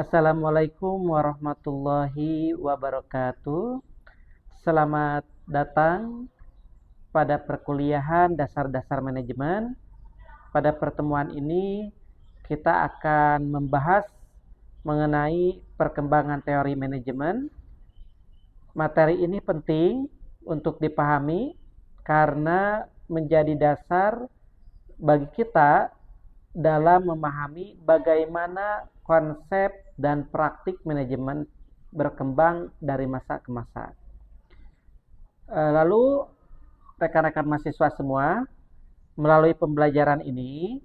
Assalamualaikum warahmatullahi wabarakatuh. Selamat datang pada perkuliahan dasar-dasar manajemen. Pada pertemuan ini kita akan membahas mengenai perkembangan teori manajemen. Materi ini penting untuk dipahami karena menjadi dasar bagi kita dalam memahami bagaimana konsep dan praktik manajemen berkembang dari masa ke masa. Lalu rekan-rekan mahasiswa semua, melalui pembelajaran ini,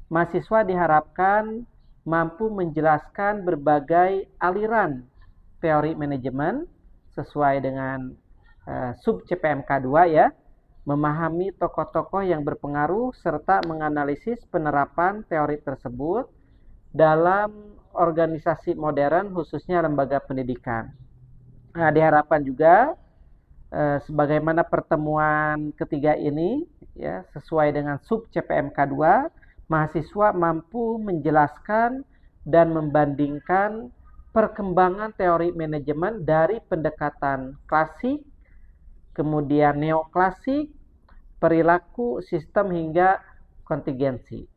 mahasiswa diharapkan mampu menjelaskan berbagai aliran teori manajemen sesuai dengan sub CPMK 2 ya, memahami tokoh-tokoh yang berpengaruh serta menganalisis penerapan teori tersebut dalam organisasi modern khususnya lembaga pendidikan. Nah, diharapkan juga sebagaimana pertemuan ketiga ini ya, sesuai dengan sub CPMK 2, mahasiswa mampu menjelaskan dan membandingkan perkembangan teori manajemen dari pendekatan klasik, kemudian neoklasik, perilaku, sistem hingga kontingensi.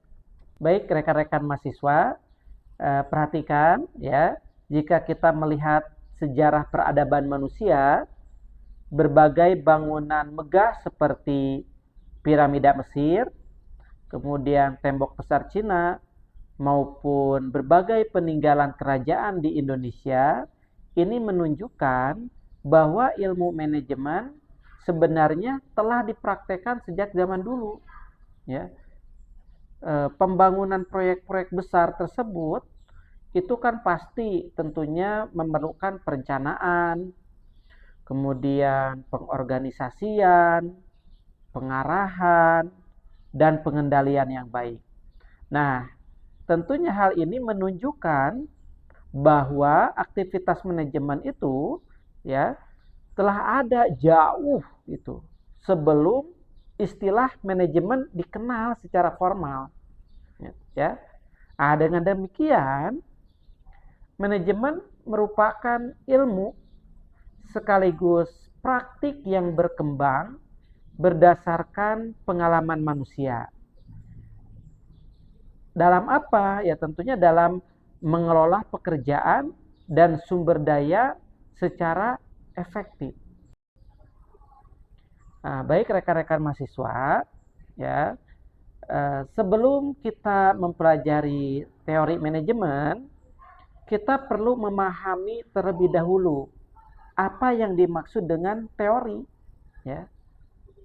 Baik rekan-rekan mahasiswa, perhatikan ya, jika kita melihat sejarah peradaban manusia, berbagai bangunan megah seperti piramida Mesir, kemudian tembok besar Cina, maupun berbagai peninggalan kerajaan di Indonesia, ini menunjukkan bahwa ilmu manajemen sebenarnya telah dipraktekkan sejak zaman dulu. Ya, pembangunan proyek-proyek besar tersebut itu kan pasti tentunya memerlukan perencanaan, kemudian pengorganisasian, pengarahan, dan pengendalian yang baik. Nah, tentunya hal ini menunjukkan bahwa aktivitas manajemen itu ya telah ada jauh itu sebelum istilah manajemen dikenal secara formal. Ya. Nah, dengan demikian manajemen merupakan ilmu sekaligus praktik yang berkembang berdasarkan pengalaman manusia. Dalam apa? Ya tentunya dalam mengelola pekerjaan dan sumber daya secara efektif. Nah, baik rekan-rekan mahasiswa, ya, sebelum kita mempelajari teori manajemen, kita perlu memahami terlebih dahulu apa yang dimaksud dengan teori. Ya.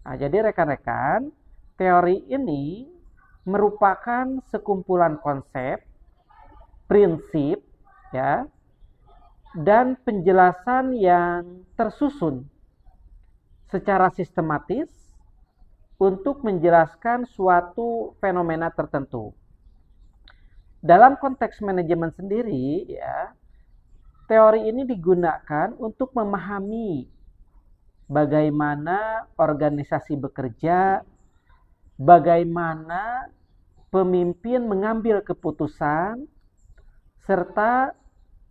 Nah, jadi rekan-rekan, teori ini merupakan sekumpulan konsep, prinsip, ya, dan penjelasan yang tersusun secara sistematis untuk menjelaskan suatu fenomena tertentu. Dalam konteks manajemen sendiri, ya, teori ini digunakan untuk memahami bagaimana organisasi bekerja, bagaimana pemimpin mengambil keputusan, serta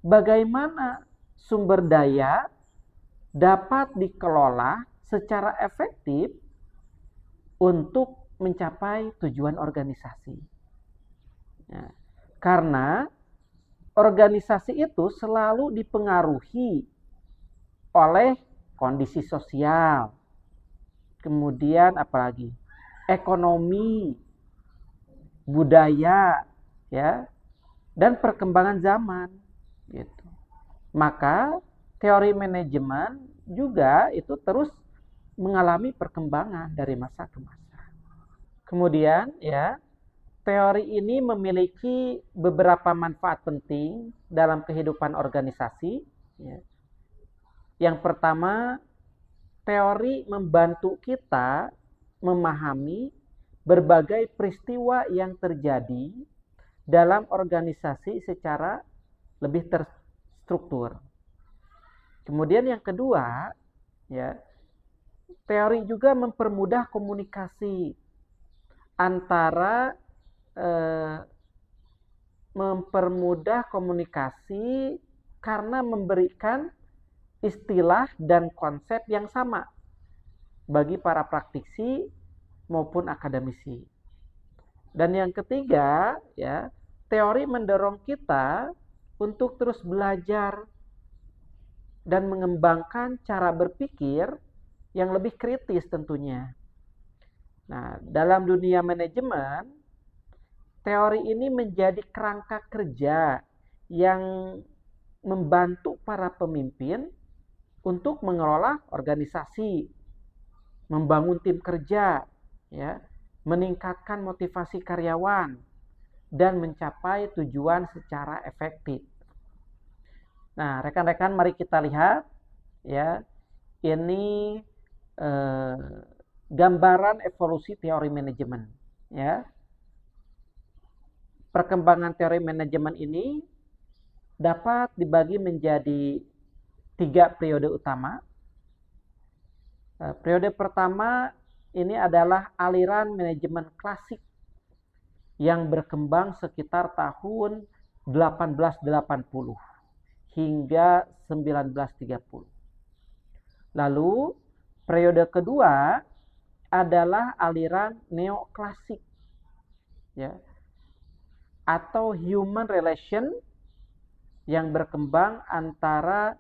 bagaimana sumber daya dapat dikelola secara efektif untuk mencapai tujuan organisasi. Ya, karena organisasi itu selalu dipengaruhi oleh kondisi sosial, kemudian apalagi ekonomi, budaya, ya, dan perkembangan zaman, gitu. Maka teori manajemen juga itu terus mengalami perkembangan dari masa ke masa. Kemudian ya, teori ini memiliki beberapa manfaat penting dalam kehidupan organisasi. Ya. Yang pertama, teori membantu kita memahami berbagai peristiwa yang terjadi dalam organisasi secara lebih terstruktur. Kemudian yang kedua, ya, teori juga mempermudah komunikasi antara mempermudah komunikasi karena memberikan istilah dan konsep yang sama bagi para praktisi maupun akademisi. Dan yang ketiga, ya, teori mendorong kita untuk terus belajar dan mengembangkan cara berpikir yang lebih kritis tentunya. Nah, dalam dunia manajemen, teori ini menjadi kerangka kerja yang membantu para pemimpin untuk mengelola organisasi, membangun tim kerja, ya, meningkatkan motivasi karyawan, dan mencapai tujuan secara efektif. Nah, rekan-rekan, mari kita lihat, ya, ini gambaran evolusi teori manajemen, ya. Perkembangan teori manajemen ini dapat dibagi menjadi 3 periode utama. Periode pertama ini adalah aliran manajemen klasik yang berkembang sekitar tahun 1880 hingga 1930. Lalu periode kedua adalah aliran neoklasik, ya, atau human relation yang berkembang antara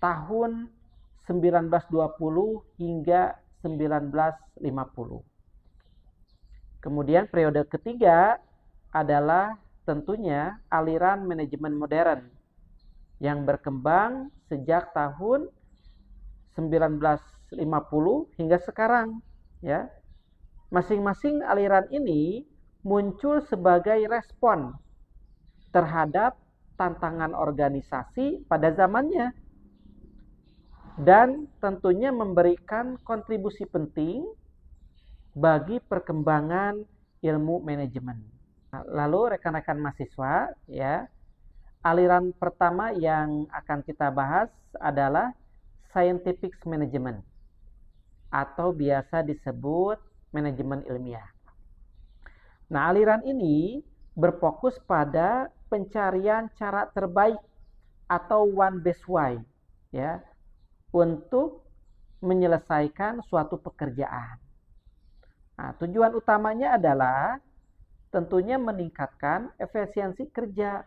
tahun 1920 hingga 1950. Kemudian periode ketiga adalah tentunya aliran manajemen modern yang berkembang sejak tahun 1950 hingga sekarang, ya. Masing-masing aliran ini muncul sebagai respon terhadap tantangan organisasi pada zamannya dan tentunya memberikan kontribusi penting bagi perkembangan ilmu manajemen. Lalu rekan-rekan mahasiswa, ya, aliran pertama yang akan kita bahas adalah scientific management atau biasa disebut manajemen ilmiah. Nah, aliran ini berfokus pada pencarian cara terbaik atau one best way, ya, untuk menyelesaikan suatu pekerjaan. Nah, tujuan utamanya adalah tentunya meningkatkan efisiensi kerja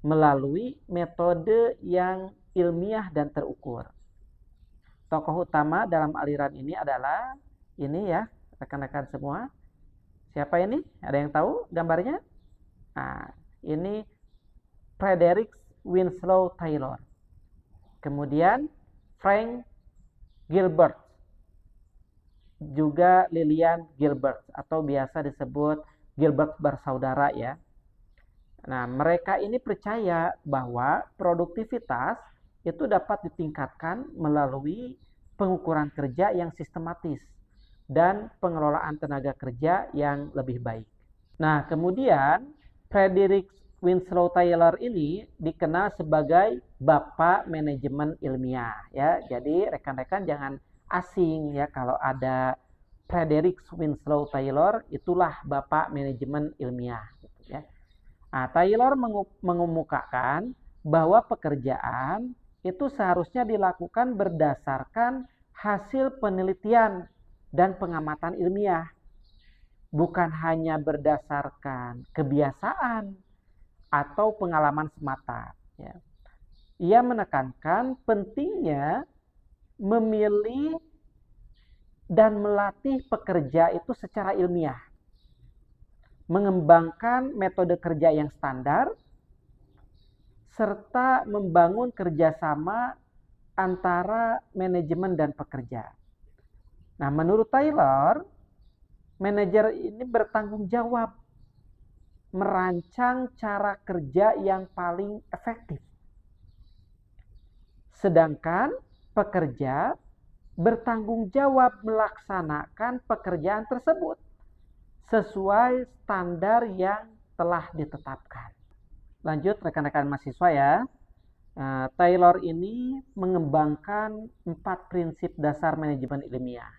melalui metode yang ilmiah dan terukur. Tokoh utama dalam aliran ini adalah ini, ya, rekan-rekan semua. Siapa ini? Ada yang tahu gambarnya? Nah, ini Frederick Winslow Taylor. Kemudian Frank Gilbert. Juga Lillian Gilbert atau biasa disebut Gilbert bersaudara, ya. Nah, mereka ini percaya bahwa produktivitas itu dapat ditingkatkan melalui pengukuran kerja yang sistematis dan pengelolaan tenaga kerja yang lebih baik. Nah, kemudian Frederick Winslow Taylor ini dikenal sebagai Bapak Manajemen Ilmiah, ya. Jadi rekan-rekan jangan asing, ya, kalau ada Frederick Winslow Taylor, itulah Bapak Manajemen Ilmiah, ya. Nah, Taylor mengemukakan bahwa pekerjaan itu seharusnya dilakukan berdasarkan hasil penelitian dan pengamatan ilmiah, bukan hanya berdasarkan kebiasaan atau pengalaman semata, ya. Ia menekankan pentingnya memilih dan melatih pekerja itu secara ilmiah, mengembangkan metode kerja yang standar, serta membangun kerjasama antara manajemen dan pekerja. Nah, menurut Taylor, manajer ini bertanggung jawab merancang cara kerja yang paling efektif. Sedangkan pekerja bertanggung jawab melaksanakan pekerjaan tersebut sesuai standar yang telah ditetapkan. Lanjut rekan-rekan mahasiswa, ya. Taylor ini mengembangkan 4 prinsip dasar manajemen ilmiah,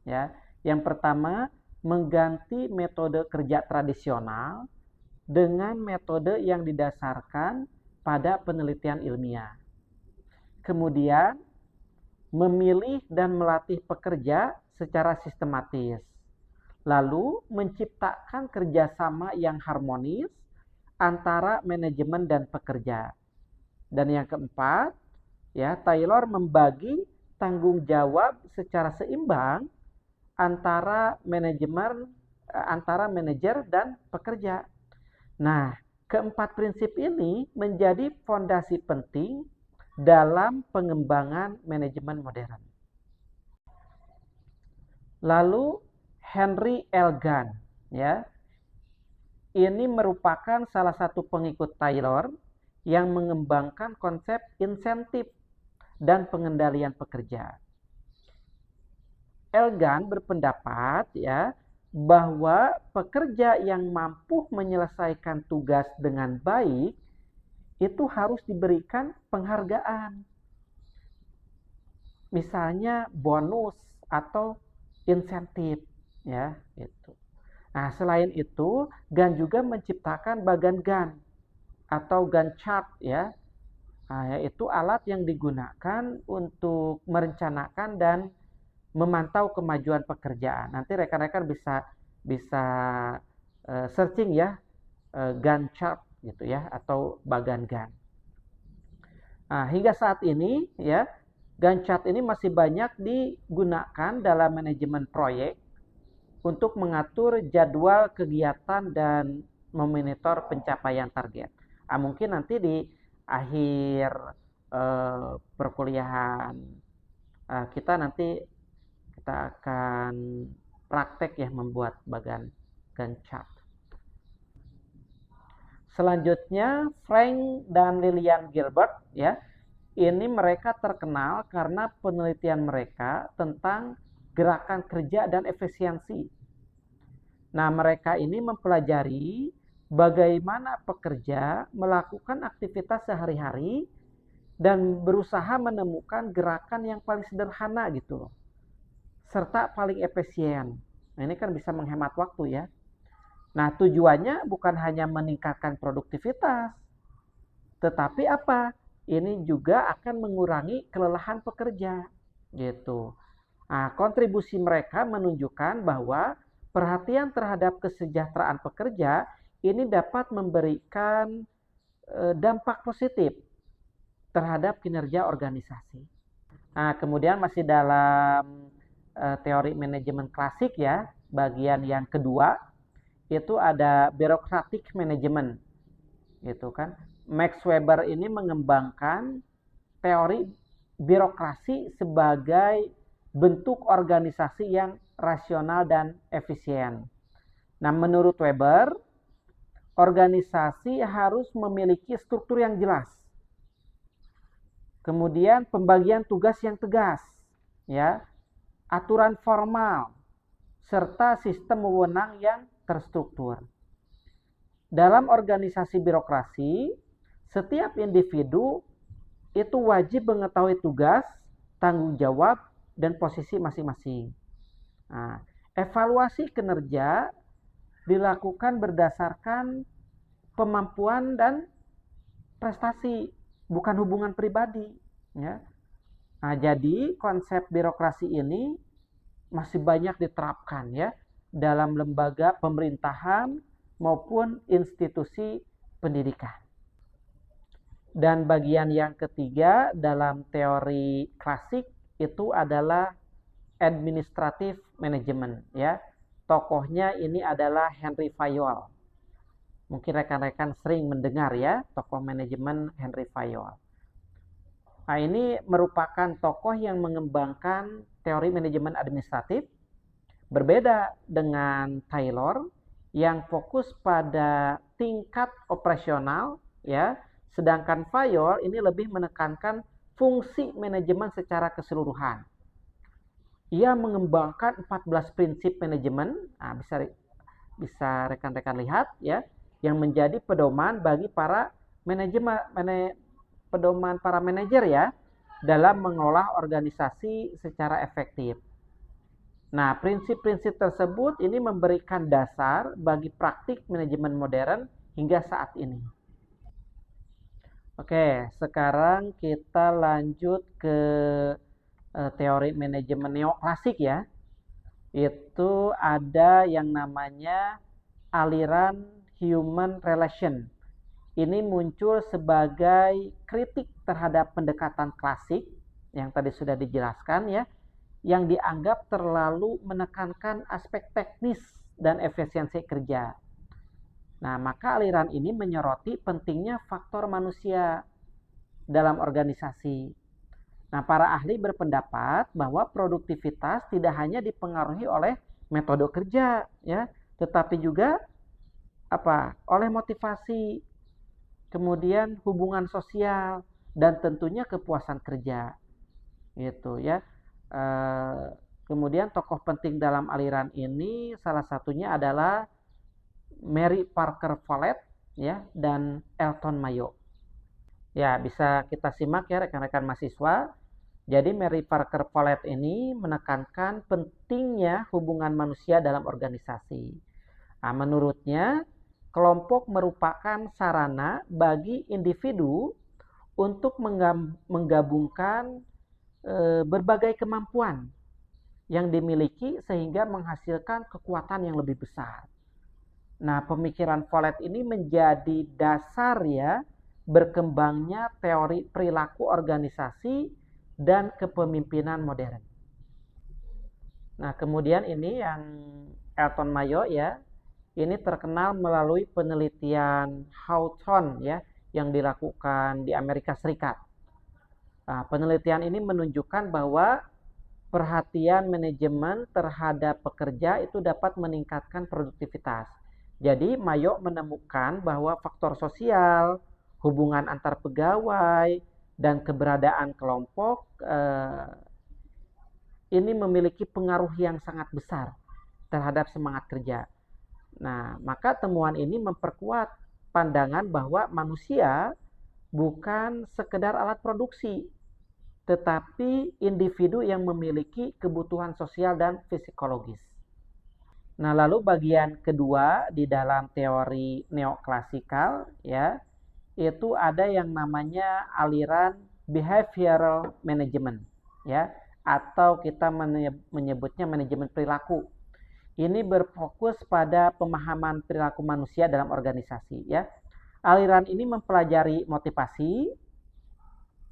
ya. Yang pertama, mengganti metode kerja tradisional dengan metode yang didasarkan pada penelitian ilmiah. Kemudian, memilih dan melatih pekerja secara sistematis. Lalu, menciptakan kerjasama yang harmonis antara manajemen dan pekerja. Dan yang keempat, ya, Taylor membagi tanggung jawab secara seimbang antara manajer dan pekerja. Nah, keempat prinsip ini menjadi fondasi penting dalam pengembangan manajemen modern. Lalu Henry L. Gann, ya, ini merupakan salah satu pengikut Taylor yang mengembangkan konsep insentif dan pengendalian pekerja. L. Gann berpendapat, ya, bahwa pekerja yang mampu menyelesaikan tugas dengan baik itu harus diberikan penghargaan. Misalnya bonus atau insentif, ya, itu. Nah, selain itu, Gann juga menciptakan bagan Gann atau Gantt chart, ya. Nah, yaitu alat yang digunakan untuk merencanakan dan memantau kemajuan pekerjaan. Nanti rekan-rekan bisa searching, ya, Gantt chart gitu, ya, atau bagan Gann. Nah, hingga saat ini, ya, Gantt chart ini masih banyak digunakan dalam manajemen proyek untuk mengatur jadwal kegiatan dan memonitor pencapaian target. Nah, mungkin nanti di akhir perkuliahan kita akan praktek, ya, membuat bagan Gantt chart. Selanjutnya Frank dan Lillian Gilbert, ya, ini mereka terkenal karena penelitian mereka tentang gerakan kerja dan efisiensi. Nah, mereka ini mempelajari bagaimana pekerja melakukan aktivitas sehari-hari dan berusaha menemukan gerakan yang paling sederhana gitu loh, serta paling efisien. Nah, ini kan bisa menghemat waktu, ya. Nah, tujuannya bukan hanya meningkatkan produktivitas, tetapi apa? Ini juga akan mengurangi kelelahan pekerja gitu. Nah, kontribusi mereka menunjukkan bahwa perhatian terhadap kesejahteraan pekerja ini dapat memberikan dampak positif terhadap kinerja organisasi. Nah, kemudian masih dalam teori manajemen klasik, ya, bagian yang kedua itu ada bureaucratic management, gitu kan. Max Weber ini mengembangkan teori birokrasi sebagai bentuk organisasi yang rasional dan efisien. Nah, menurut Weber, organisasi harus memiliki struktur yang jelas. Kemudian pembagian tugas yang tegas, ya, aturan formal, serta sistem wewenang yang terstruktur. Dalam organisasi birokrasi, setiap individu itu wajib mengetahui tugas, tanggung jawab, dan posisi masing-masing. Nah, evaluasi kinerja dilakukan berdasarkan kemampuan dan prestasi, bukan hubungan pribadi, ya. Nah, jadi konsep birokrasi ini masih banyak diterapkan, ya, dalam lembaga pemerintahan maupun institusi pendidikan. Dan bagian yang ketiga dalam teori klasik itu adalah administrative management, ya. Tokohnya ini adalah Henry Fayol. Mungkin rekan-rekan sering mendengar, ya, tokoh manajemen Henry Fayol. Nah, ini merupakan tokoh yang mengembangkan teori manajemen administratif, berbeda dengan Taylor yang fokus pada tingkat operasional, ya, sedangkan Fayol ini lebih menekankan fungsi manajemen secara keseluruhan. Ia mengembangkan 14 prinsip manajemen, nah, bisa rekan-rekan lihat, ya, yang menjadi pedoman bagi para manajer, ya, dalam mengelola organisasi secara efektif. Nah, prinsip-prinsip tersebut ini memberikan dasar bagi praktik manajemen modern hingga saat ini. Oke, sekarang kita lanjut ke teori manajemen neoklasik ya. Itu ada yang namanya aliran human relation. Ini muncul sebagai kritik terhadap pendekatan klasik yang tadi sudah dijelaskan ya, yang dianggap terlalu menekankan aspek teknis dan efisiensi kerja. Nah, maka aliran ini menyoroti pentingnya faktor manusia dalam organisasi. Nah, para ahli berpendapat bahwa produktivitas tidak hanya dipengaruhi oleh metode kerja ya, tetapi juga oleh motivasi, kemudian hubungan sosial, dan tentunya kepuasan kerja gitu ya. Kemudian tokoh penting dalam aliran ini salah satunya adalah Mary Parker Follett ya, dan Elton Mayo. Ya, bisa kita simak ya rekan-rekan mahasiswa. Jadi Mary Parker Follett ini menekankan pentingnya hubungan manusia dalam organisasi. Nah, menurutnya kelompok merupakan sarana bagi individu untuk menggabungkan berbagai kemampuan yang dimiliki sehingga menghasilkan kekuatan yang lebih besar. Nah, pemikiran Follett ini menjadi dasar ya berkembangnya teori perilaku organisasi dan kepemimpinan modern. Nah, kemudian ini yang Elton Mayo ya, ini terkenal melalui penelitian Hawthorne ya yang dilakukan di Amerika Serikat. Nah, penelitian ini menunjukkan bahwa perhatian manajemen terhadap pekerja itu dapat meningkatkan produktivitas. Jadi Mayo menemukan bahwa faktor sosial, hubungan antar pegawai, dan keberadaan kelompok ini memiliki pengaruh yang sangat besar terhadap semangat kerja. Nah, maka temuan ini memperkuat pandangan bahwa manusia bukan sekedar alat produksi, tetapi individu yang memiliki kebutuhan sosial dan psikologis. Nah, lalu bagian kedua di dalam teori neoklasikal ya, itu ada yang namanya aliran behavioral management ya, atau kita menyebutnya manajemen perilaku. Ini berfokus pada pemahaman perilaku manusia dalam organisasi ya. Aliran ini mempelajari motivasi,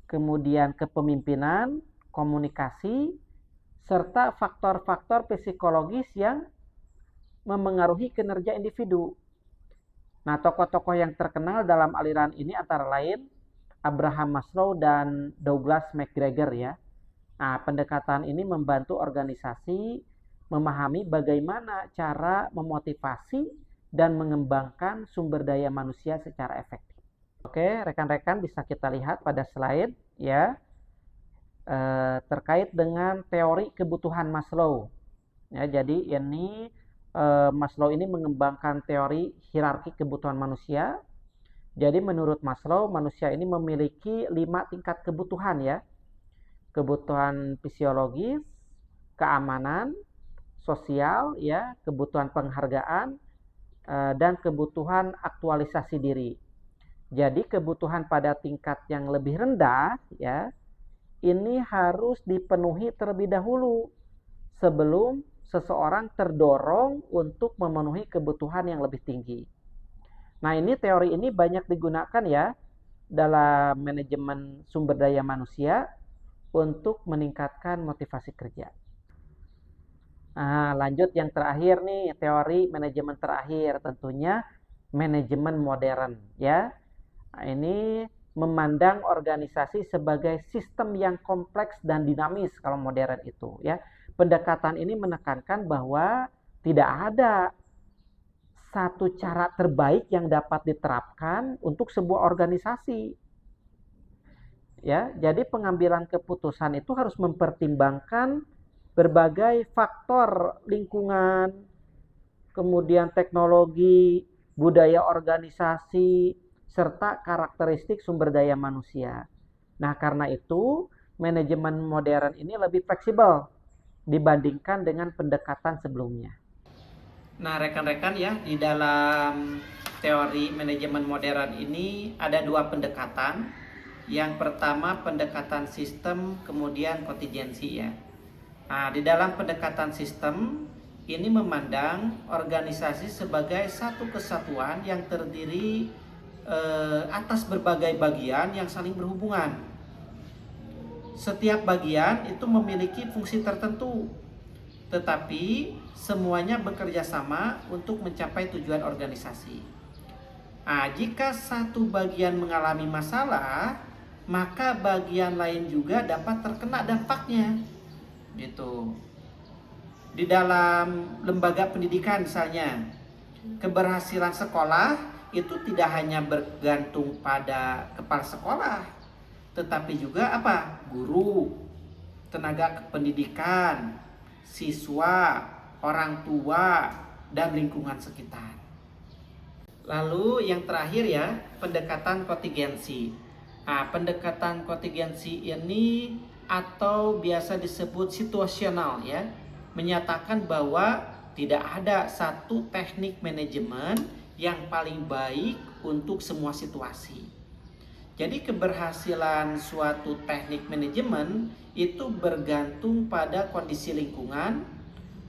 kemudian kepemimpinan, komunikasi, serta faktor-faktor psikologis yang memengaruhi kinerja individu. Nah, tokoh-tokoh yang terkenal dalam aliran ini antara lain Abraham Maslow dan Douglas McGregor ya. Nah, pendekatan ini membantu organisasi memahami bagaimana cara memotivasi dan mengembangkan sumber daya manusia secara efektif. Oke, rekan-rekan bisa kita lihat pada slide ya, terkait dengan teori kebutuhan Maslow. Ya, jadi ini Maslow ini mengembangkan teori hierarki kebutuhan manusia. Jadi menurut Maslow, manusia ini memiliki 5 tingkat kebutuhan ya. Kebutuhan fisiologis, keamanan, sosial ya, kebutuhan penghargaan, dan kebutuhan aktualisasi diri. Jadi kebutuhan pada tingkat yang lebih rendah ya, ini harus dipenuhi terlebih dahulu sebelum seseorang terdorong untuk memenuhi kebutuhan yang lebih tinggi. Nah, ini teori ini banyak digunakan ya dalam manajemen sumber daya manusia untuk meningkatkan motivasi kerja. Nah, lanjut yang terakhir nih, teori manajemen terakhir, tentunya manajemen modern ya. Nah, ini memandang organisasi sebagai sistem yang kompleks dan dinamis kalau modern itu ya. Pendekatan ini menekankan bahwa tidak ada satu cara terbaik yang dapat diterapkan untuk sebuah organisasi. Ya, jadi pengambilan keputusan itu harus mempertimbangkan berbagai faktor lingkungan, kemudian teknologi, budaya organisasi, serta karakteristik sumber daya manusia. Nah, karena itu manajemen modern ini lebih fleksibel dibandingkan dengan pendekatan sebelumnya. Nah, rekan-rekan ya, di dalam teori manajemen modern ini ada dua pendekatan. Yang pertama pendekatan sistem, kemudian kontingensi ya. Nah, di dalam pendekatan sistem ini memandang organisasi sebagai satu kesatuan yang terdiri atas berbagai bagian yang saling berhubungan. Setiap bagian itu memiliki fungsi tertentu, tetapi semuanya bekerja sama untuk mencapai tujuan organisasi. Nah, jika satu bagian mengalami masalah, maka bagian lain juga dapat terkena dampaknya. Gitu. Di dalam lembaga pendidikan misalnya, keberhasilan sekolah itu tidak hanya bergantung pada kepala sekolah, tetapi juga apa? Guru, tenaga kependidikan, siswa, orang tua, dan lingkungan sekitar. Lalu yang terakhir ya, pendekatan kontingensi. Nah, pendekatan kontingensi ini atau biasa disebut situasional ya, menyatakan bahwa tidak ada satu teknik manajemen yang paling baik untuk semua situasi. Jadi keberhasilan suatu teknik manajemen itu bergantung pada kondisi lingkungan,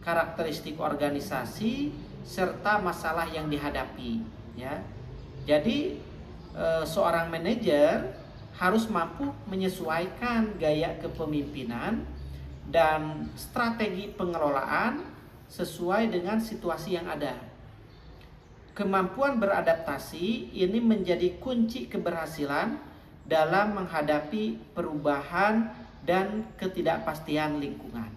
karakteristik organisasi, serta masalah yang dihadapi. Ya, jadi seorang manajer harus mampu menyesuaikan gaya kepemimpinan dan strategi pengelolaan sesuai dengan situasi yang ada. Kemampuan beradaptasi ini menjadi kunci keberhasilan dalam menghadapi perubahan dan ketidakpastian lingkungan.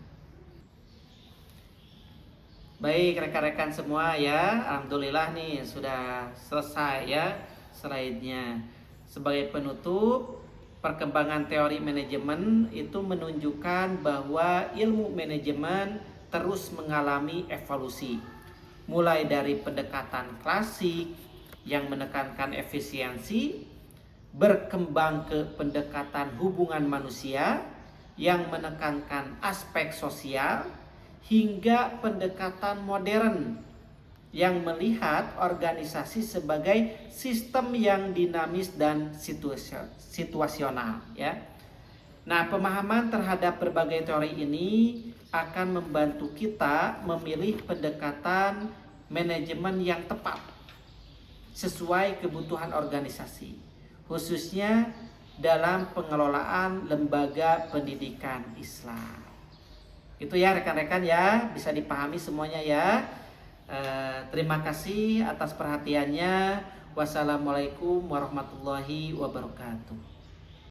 Baik rekan-rekan semua ya, alhamdulillah nih sudah selesai ya slide-nya. Sebagai penutup, perkembangan teori manajemen itu menunjukkan bahwa ilmu manajemen terus mengalami evolusi. Mulai dari pendekatan klasik yang menekankan efisiensi, berkembang ke pendekatan hubungan manusia yang menekankan aspek sosial, hingga pendekatan modern yang melihat organisasi sebagai sistem yang dinamis dan situasional ya. Nah, pemahaman terhadap berbagai teori ini akan membantu kita memilih pendekatan manajemen yang tepat sesuai kebutuhan organisasi, khususnya dalam pengelolaan lembaga pendidikan Islam. Itu ya rekan-rekan ya, bisa dipahami semuanya ya. Terima kasih atas perhatiannya. Wassalamualaikum warahmatullahi wabarakatuh.